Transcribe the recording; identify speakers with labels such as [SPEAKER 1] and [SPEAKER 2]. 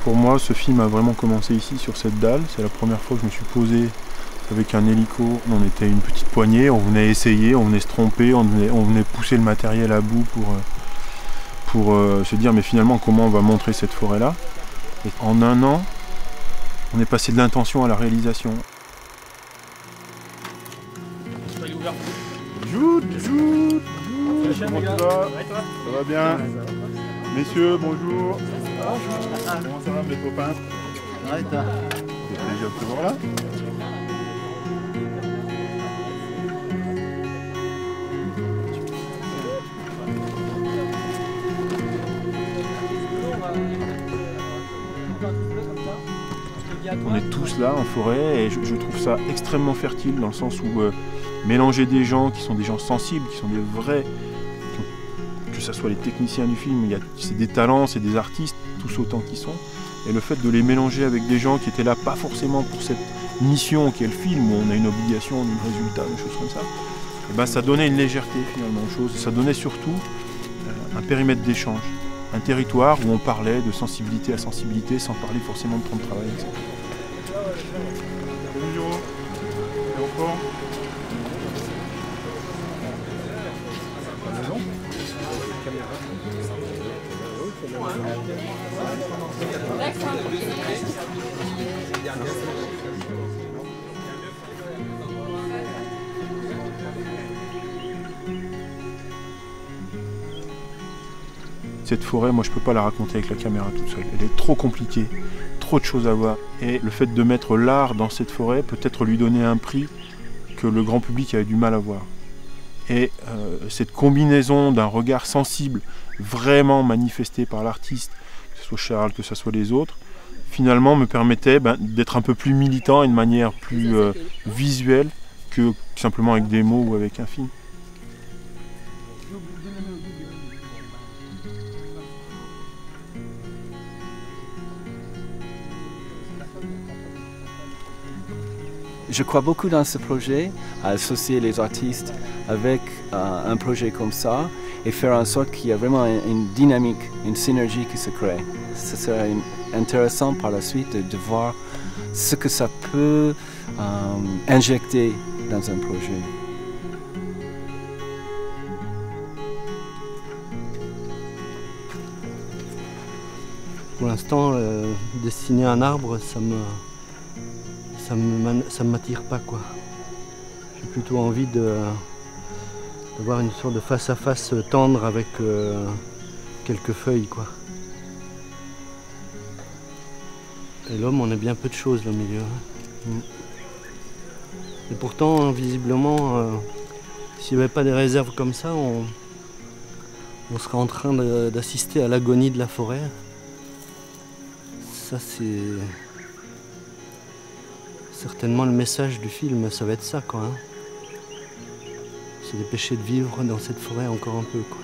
[SPEAKER 1] Pour moi, ce film a vraiment commencé ici, sur cette dalle. C'est la première fois que je me suis posé avec un hélico. On était une petite poignée, on venait essayer, on venait se tromper, on venait pousser le matériel à bout pour se dire mais finalement comment on va montrer cette forêt-là. Et en un an, on est passé de l'intention à la réalisation.
[SPEAKER 2] Jout. Comment tu vas? Ça va bien? Messieurs, bonjour. Comment ça va mes copains?
[SPEAKER 3] Ouais, toi.
[SPEAKER 2] C'est plaisir de te voir là.
[SPEAKER 1] On est tous là en forêt et je trouve ça extrêmement fertile dans le sens où mélanger des gens qui sont des gens sensibles, qui sont des vrais, que ce soit les techniciens du film, c'est des talents, c'est des artistes, tous autant qu'ils sont, et le fait de les mélanger avec des gens qui étaient là pas forcément pour cette mission qui est le film, où on a une obligation, un résultat, des choses comme ça, et ben ça donnait une légèreté finalement aux choses, et ça donnait surtout un périmètre d'échange, un territoire où on parlait de sensibilité à sensibilité sans parler forcément de temps de travail, etc.
[SPEAKER 2] Salut Giro. T'es en forme?
[SPEAKER 1] Cette forêt, moi je peux pas la raconter avec la caméra toute seule. Elle est trop compliquée, trop de choses à voir. Et le fait de mettre l'art dans cette forêt, peut-être lui donner un prix que le grand public avait du mal à voir. Et cette combinaison d'un regard sensible, vraiment manifesté par l'artiste, que ce soit Charles, que ce soit les autres, finalement me permettait d'être un peu plus militant et de manière plus visuelle que simplement avec des mots ou avec un film.
[SPEAKER 3] Je crois beaucoup dans ce projet, à associer les artistes avec un projet comme ça et faire en sorte qu'il y ait vraiment une dynamique, une synergie qui se crée. Ce serait intéressant par la suite de voir ce que ça peut injecter dans un projet.
[SPEAKER 4] Pour l'instant, dessiner un arbre, ça m'attire pas quoi. J'ai plutôt envie d'avoir une sorte de face à face tendre avec quelques feuilles quoi. Et l'homme, on a bien peu de choses là au milieu. Et pourtant, visiblement, s'il n'y avait pas des réserves comme ça, on serait en train d'assister à l'agonie de la forêt. Ça c'est certainement le message du film, ça va être ça quoi. C'est dépêcher de vivre dans cette forêt encore un peu quoi.